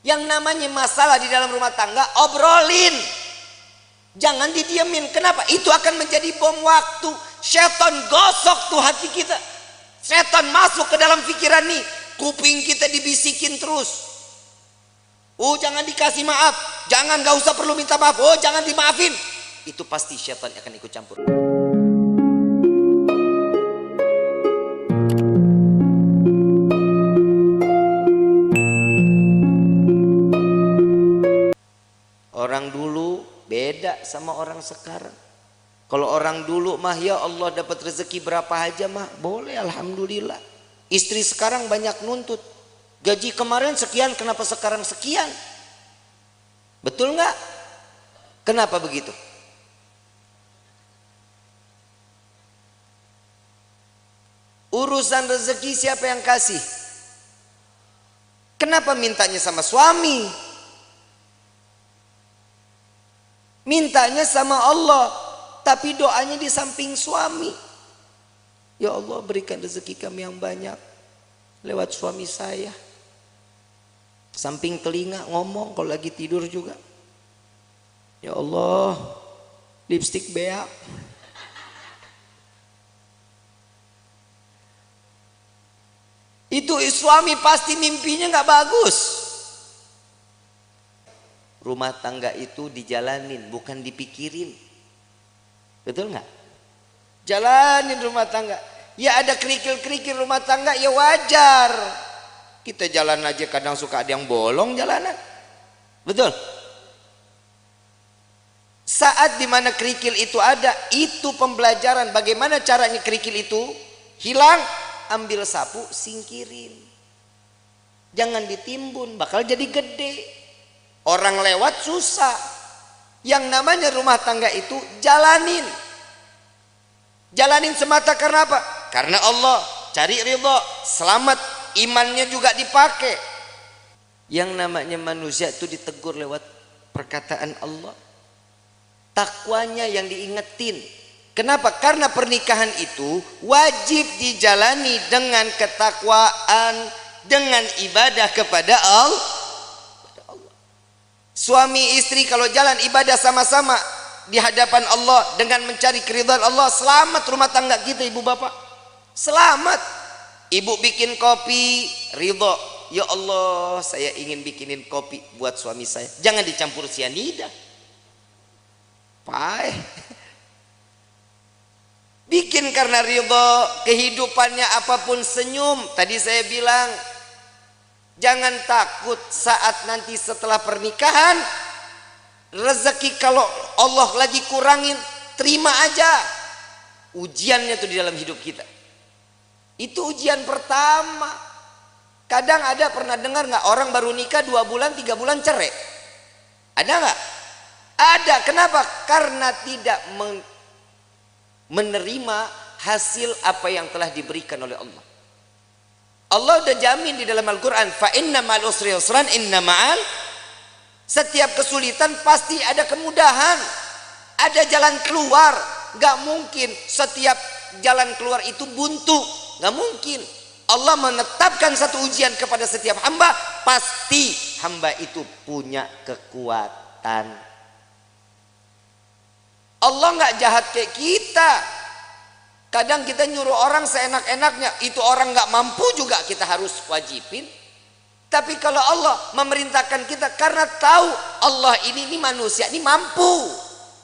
Yang namanya masalah di dalam rumah tangga, obrolin. Jangan didiemin. Kenapa? Itu akan menjadi bom waktu. Setan gosok tuh hati kita. Setan masuk ke dalam pikiran nih. Kuping kita dibisikin terus. Oh, jangan dikasih maaf. Jangan, gak usah perlu minta maaf. Oh, jangan dimaafin. Itu pasti setan akan ikut campur. Orang dulu beda sama orang sekarang. Kalau orang dulu mah ya Allah dapat rezeki berapa aja mah boleh, alhamdulillah. Istri sekarang banyak nuntut. Gaji kemarin sekian, kenapa sekarang sekian? Betul nggak? Kenapa begitu? Urusan rezeki siapa yang kasih? Kenapa mintanya sama suami? Mintanya sama Allah, tapi doanya di samping suami. Ya Allah, berikan rezeki kami yang banyak lewat suami saya. Samping telinga ngomong kalau lagi tidur juga. Ya Allah, lipstik beak. Itu suami pasti mimpinya nggak bagus. Rumah tangga itu dijalanin, bukan dipikirin. Betul nggak? Jalanin rumah tangga. Ya ada kerikil-kerikil rumah tangga, ya wajar. Kita jalan aja kadang suka ada yang bolong jalanan. Betul? Saat dimana kerikil itu ada, itu pembelajaran bagaimana caranya kerikil itu hilang. Ambil sapu, singkirin. Jangan ditimbun, bakal jadi gede. Orang lewat susah. Yang namanya rumah tangga itu jalanin. Jalanin semata karena apa? Karena Allah. Cari ridho, selamat, imannya juga dipakai. Yang namanya manusia itu ditegur lewat perkataan Allah. Takwanya yang diingetin. Kenapa? Karena pernikahan itu wajib dijalani dengan ketakwaan, dengan ibadah kepada Allah. Suami istri kalau jalan ibadah sama-sama di hadapan Allah dengan mencari keridhaan Allah, selamat rumah tangga kita, ibu bapak. Selamat. Ibu bikin kopi, ridho. Ya Allah, saya ingin bikinin kopi buat suami saya. Jangan dicampur sianida. Pahit. Bikin karena ridho, kehidupannya apapun senyum. Tadi saya bilang, jangan takut saat nanti setelah pernikahan rezeki kalau Allah lagi kurangin, terima aja. Ujiannya tuh di dalam hidup kita. Itu ujian pertama. Kadang ada pernah dengar nggak orang baru nikah 2 bulan 3 bulan cerai? Ada nggak? Ada. Kenapa? Karena tidak menerima hasil apa yang telah diberikan oleh Allah. Allah udah jamin di dalam Al-Quran, fa inna ma'al usri yusran, inna ma'al, setiap kesulitan pasti ada kemudahan, ada jalan keluar. Gak mungkin setiap jalan keluar itu buntu, gak mungkin. Allah menetapkan satu ujian kepada setiap hamba, pasti hamba itu punya kekuatan. Allah gak jahat kayak kita. Kadang kita nyuruh orang seenak-enaknya, itu orang gak mampu juga kita harus wajibin. Tapi kalau Allah memerintahkan kita karena tahu Allah ini manusia ini mampu,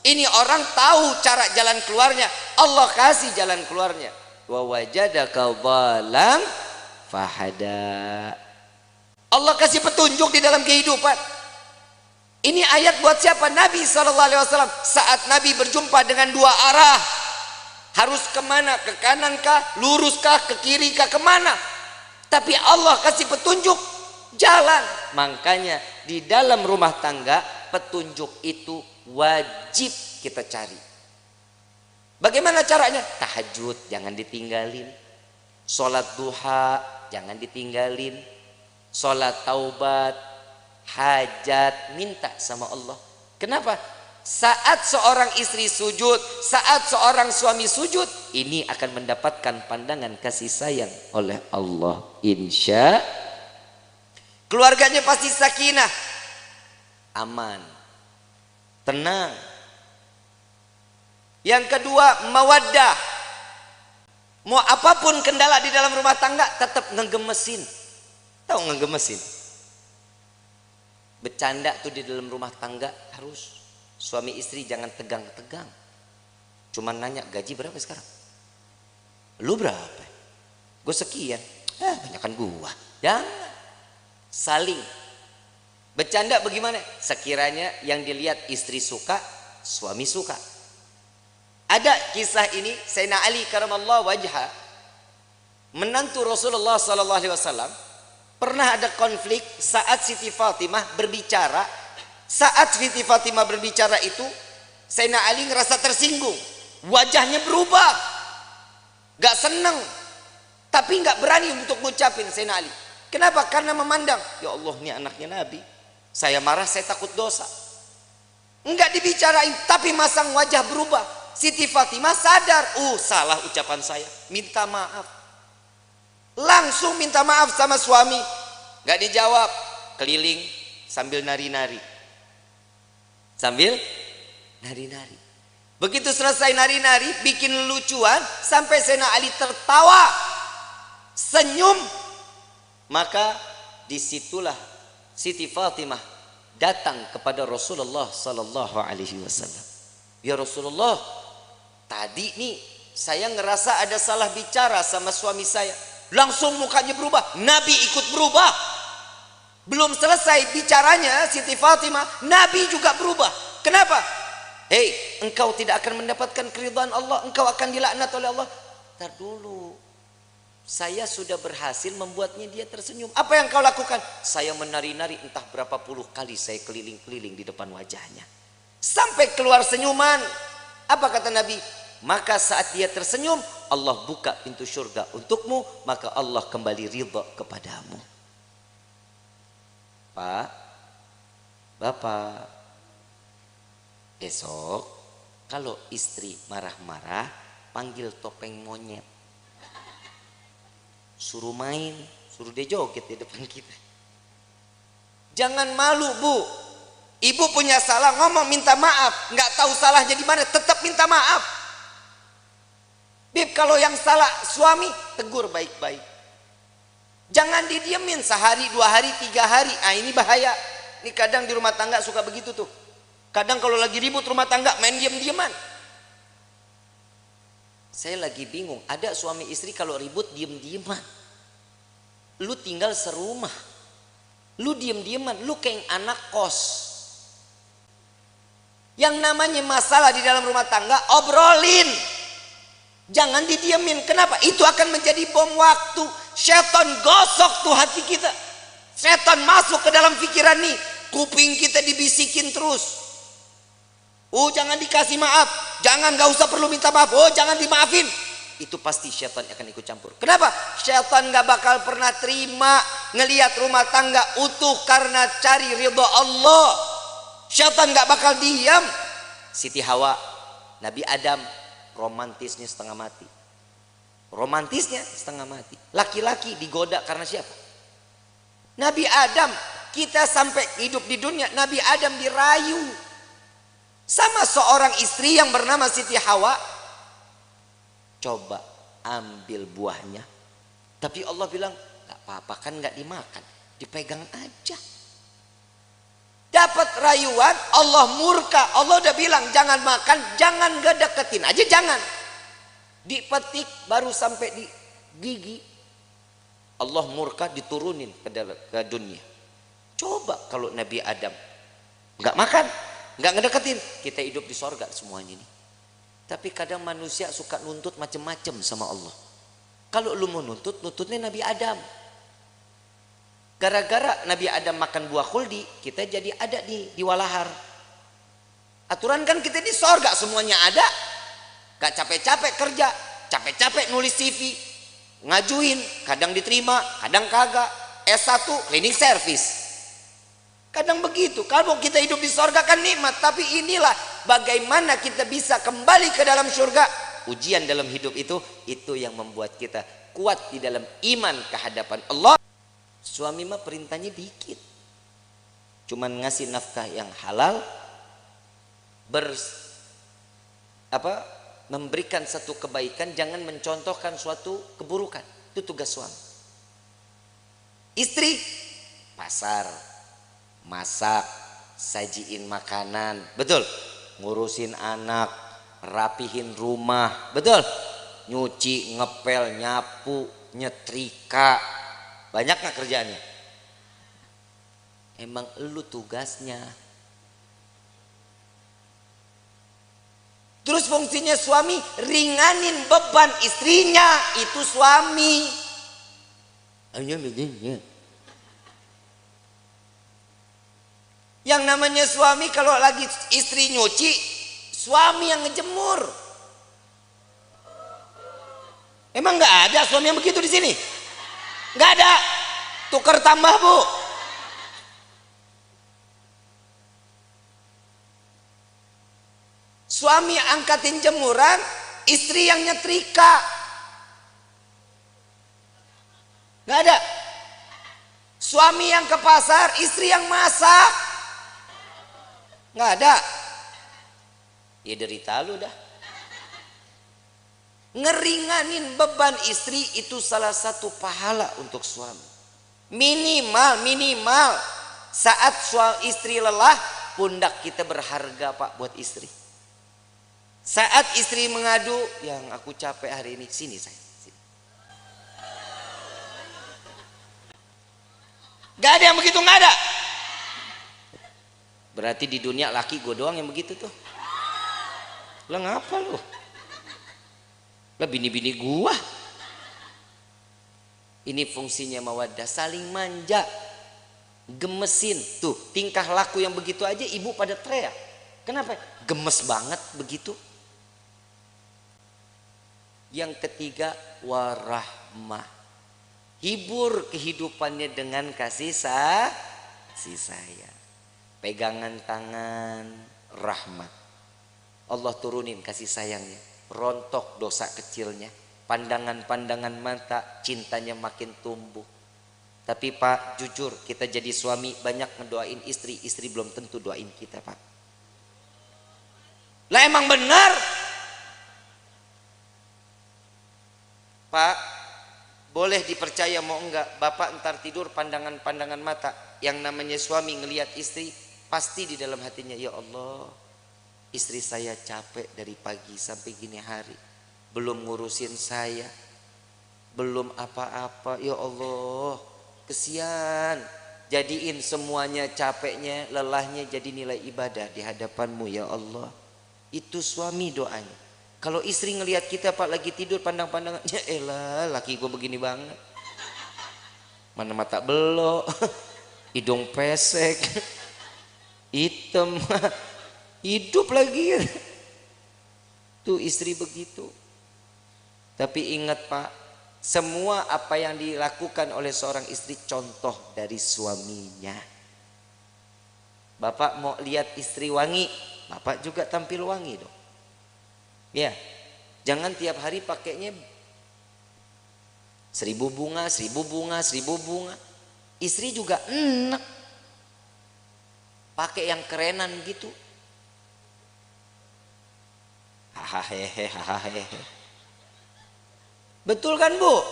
ini orang tahu cara jalan keluarnya, Allah kasih jalan keluarnya. Wa wajadaka dhalam fahada. Allah kasih petunjuk di dalam kehidupan. Ini ayat buat siapa? Nabi SAW. Saat Nabi berjumpa dengan 2 arah, harus kemana? Ke kanan kah? Lurus kah? Ke kiri kah? Kemana? Tapi Allah kasih petunjuk jalan. Makanya di dalam rumah tangga petunjuk itu wajib kita cari. Bagaimana caranya? Tahajud jangan ditinggalin, sholat duha jangan ditinggalin, sholat taubat, hajat, minta sama Allah. Kenapa? Saat seorang istri sujud, saat seorang suami sujud, ini akan mendapatkan pandangan kasih sayang oleh Allah. Keluarganya pasti sakinah, aman, tenang. Yang kedua, mawaddah. Mau apapun kendala di dalam rumah tangga tetap ngegemesin. Tahu ngegemesin? Bercanda tuh di dalam rumah tangga harus. Suami istri jangan tegang-tegang. Cuman nanya, gaji berapa sekarang? Lu berapa? Gue sekian. Banyakan gua. Jangan. Saling. Bercanda bagaimana? Sekiranya yang dilihat istri suka, suami suka. Ada kisah ini, Sayyidina Ali karamallahu wajha, menantu Rasulullah sallallahu alaihi wasallam, pernah ada konflik saat Siti Fatimah berbicara. Saat Siti Fatimah berbicara itu, Sayyidina Ali ngerasa tersinggung. Wajahnya berubah. Gak seneng. Tapi gak berani untuk ngucapin Sayyidina Ali. Kenapa? Karena memandang, ya Allah ini anaknya Nabi. Saya marah, saya takut dosa. Enggak dibicarain, tapi masang wajah berubah. Siti Fatimah sadar, salah ucapan saya. Minta maaf. Langsung minta maaf sama suami. Gak dijawab. Keliling sambil nari-nari. Sambil nari-nari. Begitu selesai nari-nari, bikin lucuan, sampai Sayyidina Ali tertawa, senyum. Maka disitulah Siti Fatimah datang kepada Rasulullah sallallahu alaihi wasallam. Ya Rasulullah, tadi nih saya ngerasa ada salah bicara sama suami saya. Langsung mukanya berubah, Nabi ikut berubah. Belum selesai bicaranya Siti Fatimah, Nabi juga berubah. Kenapa? Hei, engkau tidak akan mendapatkan keridhaan Allah, engkau akan dilaknat oleh Allah. Ntar dulu, saya sudah berhasil membuatnya dia tersenyum. Apa yang kau lakukan? Saya menari-nari entah berapa puluh kali saya keliling-keliling di depan wajahnya. Sampai keluar senyuman. Apa kata Nabi? Maka saat dia tersenyum, Allah buka pintu surga untukmu, maka Allah kembali ridha kepadamu. Pak, Bapak, esok kalau istri marah-marah, panggil topeng monyet. Suruh main, suruh dia joget di depan kita. Jangan malu, Bu. Ibu punya salah, ngomong minta maaf. Nggak tahu salahnya di mana, tetap minta maaf. Bib, kalau yang salah suami, tegur baik-baik. Jangan didiemin sehari, 2 hari, 3 hari. Ini bahaya. Ini kadang di rumah tangga suka begitu tuh. Kadang kalau lagi ribut rumah tangga, main diem-dieman. Saya lagi bingung, ada suami istri kalau ribut diem-dieman. Lu tinggal serumah, lu diem-dieman, lu kayak anak kos. Yang namanya masalah di dalam rumah tangga, obrolin. Jangan didiemin. Kenapa? Itu akan menjadi bom waktu. Setan gosok tuh hati kita. Setan masuk ke dalam pikiran nih. Kuping kita dibisikin terus. Jangan dikasih maaf. Jangan, gak usah perlu minta maaf. Jangan dimaafin. Itu pasti syaitan akan ikut campur. Kenapa? Syaitan gak bakal pernah terima ngelihat rumah tangga utuh karena cari ridha Allah. Syaitan gak bakal diam. Siti Hawa, Nabi Adam, romantisnya setengah mati. Romantisnya setengah mati. Laki-laki digoda karena siapa? Nabi Adam. Kita sampai hidup di dunia, Nabi Adam dirayu sama seorang istri yang bernama Siti Hawa. Coba ambil buahnya. Tapi Allah bilang, gak apa-apa, kan gak dimakan, dipegang aja. Dapat rayuan, Allah murka. Allah udah bilang jangan makan, jangan gak deketin aja, jangan. Dipetik baru sampai di gigi, Allah murka, diturunin ke dunia. Coba kalau Nabi Adam gak makan, gak ngedeketin, kita hidup di sorga semuanya ini. Tapi kadang manusia suka nuntut macem-macem sama Allah. Kalau lu mau nuntut, nuntutnya Nabi Adam. Gara-gara Nabi Adam makan buah khuldi, kita jadi ada di walahar. Aturan kan kita di sorga semuanya ada. Gak capek-capek kerja, capek-capek nulis CV, ngajuin, kadang diterima, kadang kagak. S1 cleaning service. Kadang begitu. Kalau kita hidup di sorga kan nikmat, tapi inilah bagaimana kita bisa kembali ke dalam surga. Ujian dalam hidup itu yang membuat kita kuat di dalam iman kehadapan Allah. Suami mah perintahnya dikit, cuman ngasih nafkah yang halal, memberikan satu kebaikan, jangan mencontohkan suatu keburukan. Itu tugas suami. Istri pasar, masak, sajiin makanan, betul, ngurusin anak, rapihin rumah, betul, nyuci, ngepel, nyapu, nyetrika. Banyak nggak kerjaannya? Emang elu tugasnya. Terus fungsinya suami ringanin beban istrinya, itu suami. Yang namanya suami kalau lagi istri nyuci, suami yang ngejemur. Emang nggak ada suami yang begitu di sini? Nggak ada. Tukar tambah, Bu. Suami angkatin jemuran, istri yang nyetrika. Nggak ada. Suami yang ke pasar, istri yang masak. Nggak ada. Ya derita lu dah. Ngeringanin beban istri itu salah satu pahala untuk suami. Minimal saat istri lelah, pundak kita berharga, Pak, buat istri. Saat istri mengadu, yang aku capek hari ini, sini saya. Sini. Gak ada yang begitu, gak ada. Berarti di dunia laki gue doang yang begitu tuh. Lah ngapa lu? Lah bini-bini gua. Ini fungsinya mawaddah, saling manja, gemesin. Tuh tingkah laku yang begitu aja ibu pada teriak. Kenapa? Gemes banget begitu. Yang ketiga, warahmah. Hibur kehidupannya dengan kasih sayang. Pegangan tangan, rahmat. Allah turunin kasih sayangnya, rontok dosa kecilnya, pandangan-pandangan mata, cintanya makin tumbuh. Tapi Pak, jujur kita jadi suami banyak ngedoain istri, istri belum tentu doain kita, Pak. Lah emang benar, Pak, boleh dipercaya mau enggak, Bapak ntar tidur pandangan-pandangan mata, yang namanya suami ngelihat istri, pasti di dalam hatinya, ya Allah, istri saya capek dari pagi sampai gini hari, belum ngurusin saya, belum apa-apa, ya Allah, kesian. Jadiin semuanya capeknya, lelahnya jadi nilai ibadah di hadapanmu, ya Allah. Itu suami doanya. Kalau istri ngelihat kita, Pak, lagi tidur pandang-pandangan, ya elah, laki gue begini banget, mana mata belok, hidung pesek, hitam, hidup lagi. Tuh istri begitu. Tapi ingat, Pak, semua apa yang dilakukan oleh seorang istri contoh dari suaminya. Bapak mau lihat istri wangi, Bapak juga tampil wangi dong. Ya, jangan tiap hari pakainya 1000 bunga, 1000 bunga, 1000 bunga. Istri juga enak pakai yang kerenan gitu. Hahaha. Betul kan, Bu?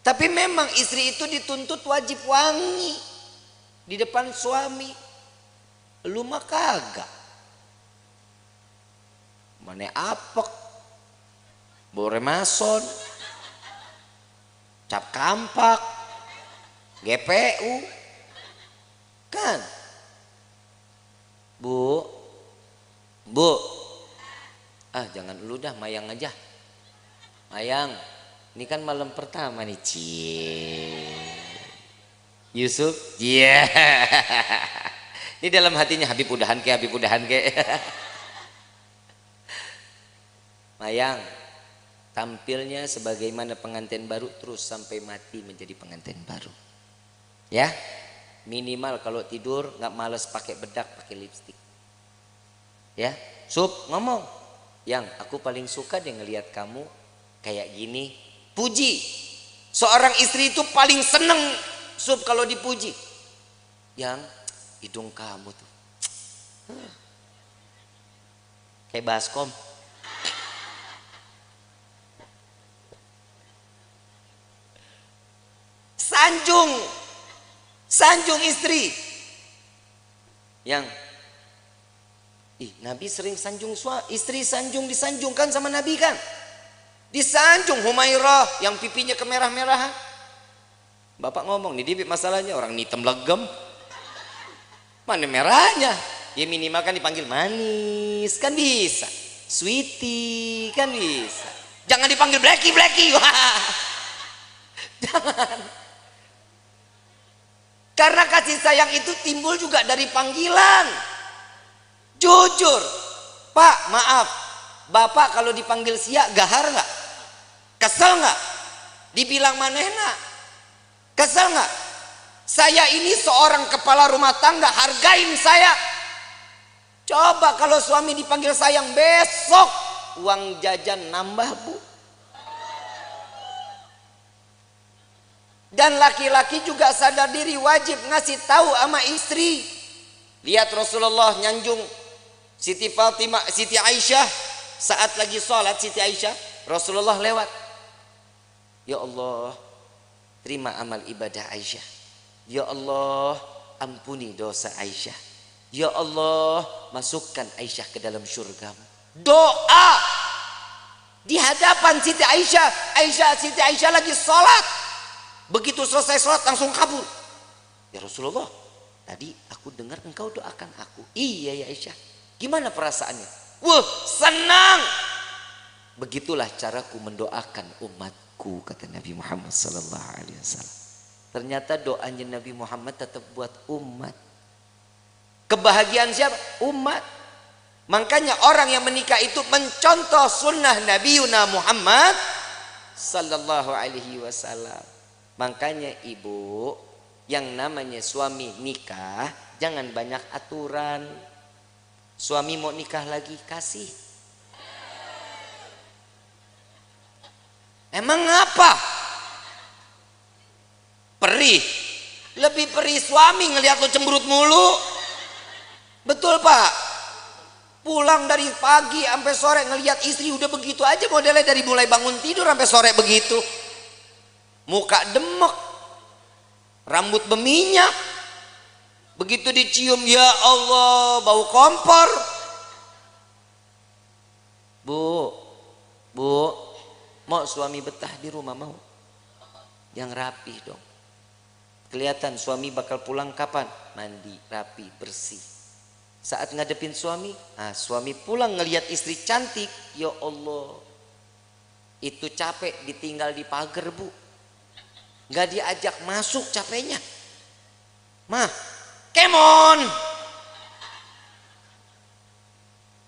Tapi memang istri itu dituntut wajib wangi di depan suami. Lu mah kagak. Mana apek, bore mason, cap kampak, GPU, kan? Bu, jangan dulu dah, Mayang aja. Mayang, ini kan malam pertama nih, Yusuf, iya. Ini dalam hatinya, Habib udahan ke. Mayang, tampilnya sebagaimana pengantin baru terus sampai mati menjadi pengantin baru. Ya, minimal kalau tidur nggak males pakai bedak, pakai lipstik. Ya, Sup ngomong, yang aku paling suka deh ngelihat kamu kayak gini. Puji, seorang istri itu paling seneng Sup kalau dipuji. Yang hidung kamu tuh kayak baskom. Sanjung istri. Yang Nabi sering sanjung istri, disanjungkan sama Nabi kan. Disanjung Humairah yang pipinya kemerah-merahan. Bapak ngomong, nih Dibit masalahnya orang hitam legem. Mana merahnya? Ya minimal kan dipanggil manis kan bisa. Sweetie kan bisa. Jangan dipanggil Blacky. Wah. Jangan. Karena kasih sayang itu timbul juga dari panggilan. Jujur, Pak, maaf, Bapak kalau dipanggil siak gahar nggak? Kesel nggak? Dibilang manehna, kesel nggak? Saya ini seorang kepala rumah tangga, hargain saya. Coba kalau suami dipanggil sayang, besok uang jajan nambah, Bu. Dan laki-laki juga sadar diri, wajib ngasih tahu sama istri. Lihat Rasulullah nyanjung Siti Fatimah, Siti Aisyah saat lagi sholat. Siti Aisyah, Rasulullah lewat. Ya Allah, terima amal ibadah Aisyah. Ya Allah, ampuni dosa Aisyah. Ya Allah, masukkan Aisyah ke dalam surgamu. Doa di hadapan Siti Aisyah. Siti Aisyah lagi sholat. Begitu selesai sholat langsung kabur. Ya Rasulullah, tadi aku dengar engkau doakan aku. Iya ya Aisyah. Gimana perasaannya? Wah, senang. Begitulah caraku mendoakan umatku, kata Nabi Muhammad SAW. Ternyata doanya Nabi Muhammad tetap buat umat. Kebahagiaan siapa? Umat. Makanya orang yang menikah itu mencontoh sunnah Nabi Muhammad SAW. Makanya ibu, yang namanya suami nikah jangan banyak aturan. Suami mau nikah lagi, kasih. Emang apa? Perih. Lebih perih suami ngelihat lo cemberut mulu. Betul Pak? Pulang dari pagi sampai sore ngelihat istri udah begitu aja modelnya, dari mulai bangun tidur sampai sore begitu. Muka demek, rambut berminyak. Begitu dicium, ya Allah, bau kompor. Bu, mau suami betah di rumah mau? Yang rapi dong. Kelihatan suami bakal pulang kapan? Mandi, rapi, bersih. Saat ngadepin suami, suami pulang ngelihat istri cantik, ya Allah. Itu capek ditinggal di pagar, Bu. Nggak diajak masuk capeknya. Mah, kemon.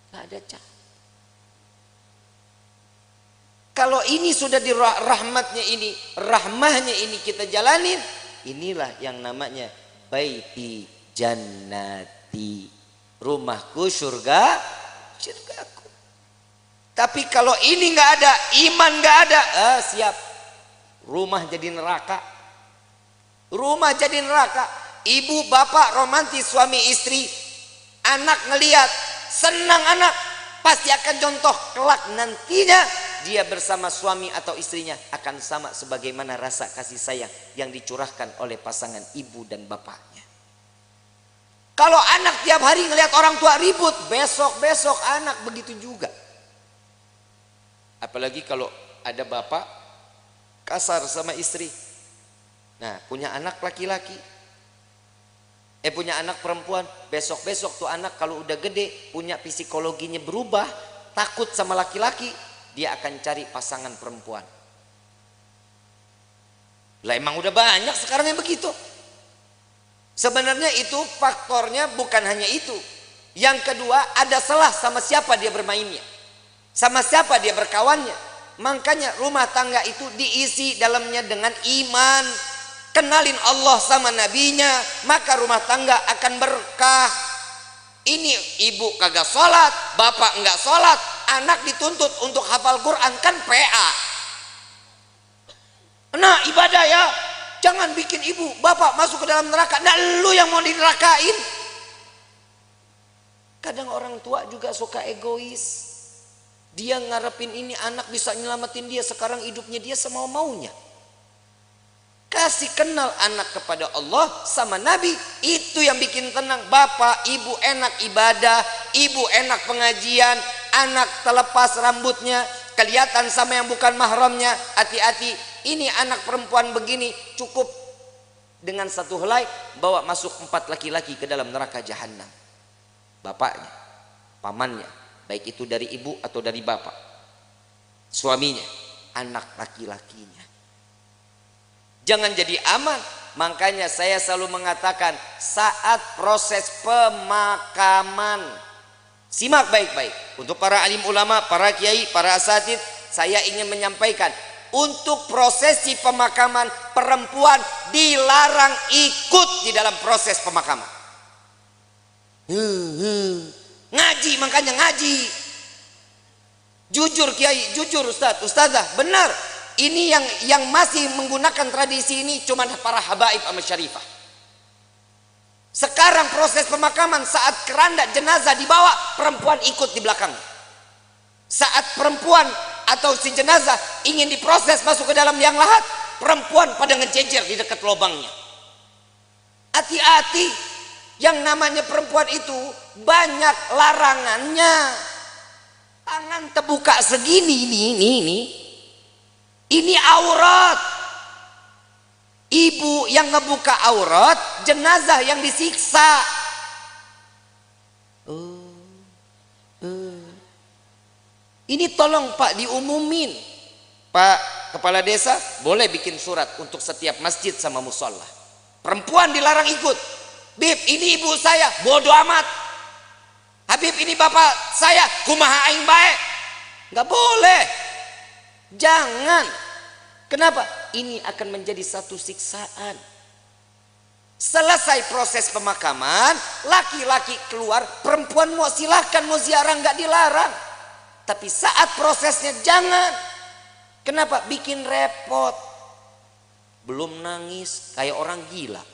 Gak ada cah. Kalau ini sudah di rahmahnya ini kita jalanin, inilah yang namanya baiti jannati, rumahku surgaku. Tapi kalau ini nggak ada, iman nggak ada, siap, rumah jadi neraka. Rumah jadi neraka. Ibu bapak romantis suami istri, anak ngelihat senang, anak pasti akan contoh kelak nantinya dia bersama suami atau istrinya akan sama sebagaimana rasa kasih sayang yang dicurahkan oleh pasangan ibu dan bapaknya. Kalau anak tiap hari ngelihat orang tua ribut, besok anak begitu juga. Apalagi kalau ada bapak kasar sama istri. Nah, punya anak laki-laki, punya anak perempuan, besok tuh anak kalau udah gede punya psikologinya berubah, takut sama laki-laki, dia akan cari pasangan perempuan. Lah emang udah banyak sekarang yang begitu. Sebenarnya itu faktornya bukan hanya itu. Yang kedua, ada salah sama siapa dia bermainnya, sama siapa dia berkawannya. Makanya rumah tangga itu diisi dalamnya dengan iman, kenalin Allah sama nabinya, maka rumah tangga akan berkah. Ini ibu kagak sholat, bapak enggak sholat, anak dituntut untuk hafal Quran, kan PA. Nah ibadah ya, Jangan bikin ibu, bapak masuk ke dalam neraka. Nah, lu yang mau dinerakain. Kadang orang tua juga suka egois. Dia ngarepin ini anak bisa nyelamatin dia. Sekarang hidupnya dia semau-maunya. Kasih kenal anak kepada Allah sama Nabi. Itu yang bikin tenang. Bapak, ibu enak ibadah. Ibu enak pengajian. Anak terlepas rambutnya. Kelihatan sama yang bukan mahramnya. Hati-hati. Ini anak perempuan begini. Cukup dengan satu helai. Bawa masuk 4 laki-laki ke dalam neraka jahanam. Bapaknya, pamannya, baik itu dari ibu atau dari bapak, suaminya, anak laki-lakinya. Jangan jadi aman. Makanya saya selalu mengatakan saat proses pemakaman, simak baik-baik. Untuk para alim ulama, para kiai, para asatid, saya ingin menyampaikan, untuk prosesi pemakaman perempuan dilarang ikut di dalam proses pemakaman. Ngaji, makanya ngaji. Jujur kiai, jujur ustadz, ustazah, benar. Ini yang masih menggunakan tradisi ini cuma para habaib sama syarifah. Sekarang proses pemakaman saat keranda jenazah dibawa, perempuan ikut di belakang. Saat perempuan atau si jenazah ingin diproses masuk ke dalam liang lahat, perempuan pada ngejejer di dekat lubangnya. Hati-hati. Yang namanya perempuan itu banyak larangannya. Tangan terbuka segini ini aurat. Ibu yang ngebuka aurat, jenazah yang disiksa. Ini tolong Pak diumumin. Pak Kepala Desa boleh bikin surat untuk setiap masjid sama musola. Perempuan dilarang ikut. Bib, ini ibu saya, bodoh amat. Habib, ini bapak saya, kumaha aing bae. Nggak boleh. Jangan. Kenapa? Ini akan menjadi satu siksaan. Selesai proses pemakaman, laki-laki keluar, perempuan mau silahkan, mau ziarah nggak dilarang. Tapi saat prosesnya jangan. Kenapa? Bikin repot. Belum nangis, kayak orang gila.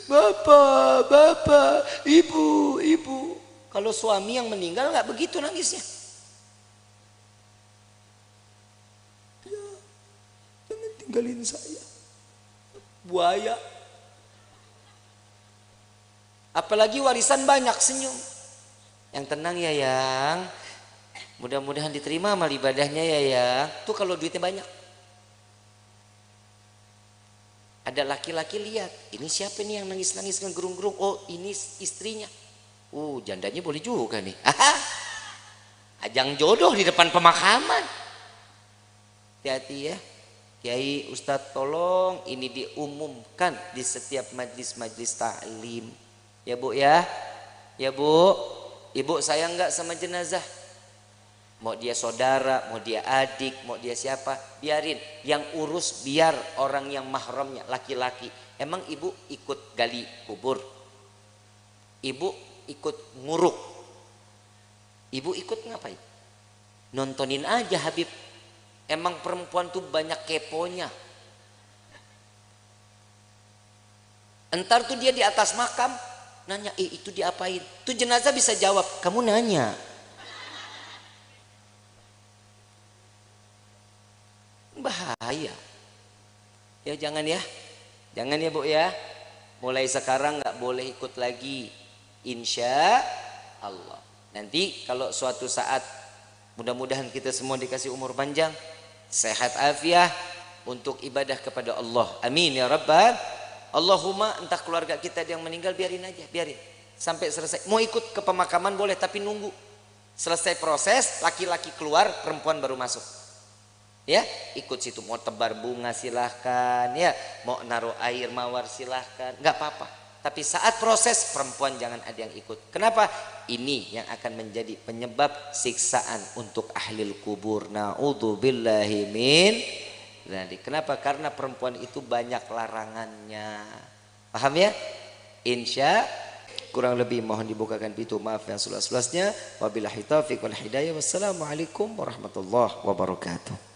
Bapak, ibu. Kalau suami yang meninggal nggak begitu nangisnya. Ya, jangan tinggalin saya. Buaya. Apalagi warisan banyak, senyum. Yang tenang ya yang. Mudah-mudahan diterima amal ibadahnya ya yang. Tuh kalau duitnya banyak. Ada laki-laki lihat, ini siapa nih yang nangis-nangis ngegerung-gerung? Oh, ini istrinya. Jandanya boleh juga nih. Ajang jodoh di depan pemakaman. Hati-hati ya. Kiai, Ustadz, tolong ini diumumkan di setiap majlis-majlis ta'lim. Ya Bu ya. Ya Bu. Ibu sayang nggak sama jenazah? Mau dia saudara, mau dia adik, mau dia siapa, biarin. Yang urus biar orang yang mahramnya, laki-laki. Emang ibu ikut gali kubur? Ibu ikut nguruk? Ibu ikut ngapain? Nontonin aja Habib. Emang perempuan tuh banyak keponya. Entar tuh dia di atas makam, nanya, itu diapain? Tuh jenazah bisa jawab, kamu nanya. Bahaya ya. Jangan ya Bu ya. Mulai sekarang nggak boleh ikut lagi, insya Allah. Nanti kalau suatu saat, mudah-mudahan kita semua dikasih umur panjang, sehat afiah untuk ibadah kepada Allah, amin ya rabbal. Allahumma, entah keluarga kita yang meninggal, biarin aja, biarin sampai selesai. Mau ikut ke pemakaman boleh, tapi nunggu selesai proses, laki-laki keluar, perempuan baru masuk. Ya, ikut situ. Mau tebar bunga silahkan, ya, mau naruh air mawar silahkan, nggak apa-apa. Tapi saat proses, perempuan jangan ada yang ikut. Kenapa? Ini yang akan menjadi penyebab siksaan untuk ahlil kubur. Na'udzubillahi min dzalik. Kenapa? Karena perempuan itu banyak larangannya. Paham ya? Insya kurang lebih mohon dibukakan pintu maaf yang seluas-luasnya. Wabillahi taufiq wal hidayah. Wassalamualaikum warahmatullahi wabarakatuh.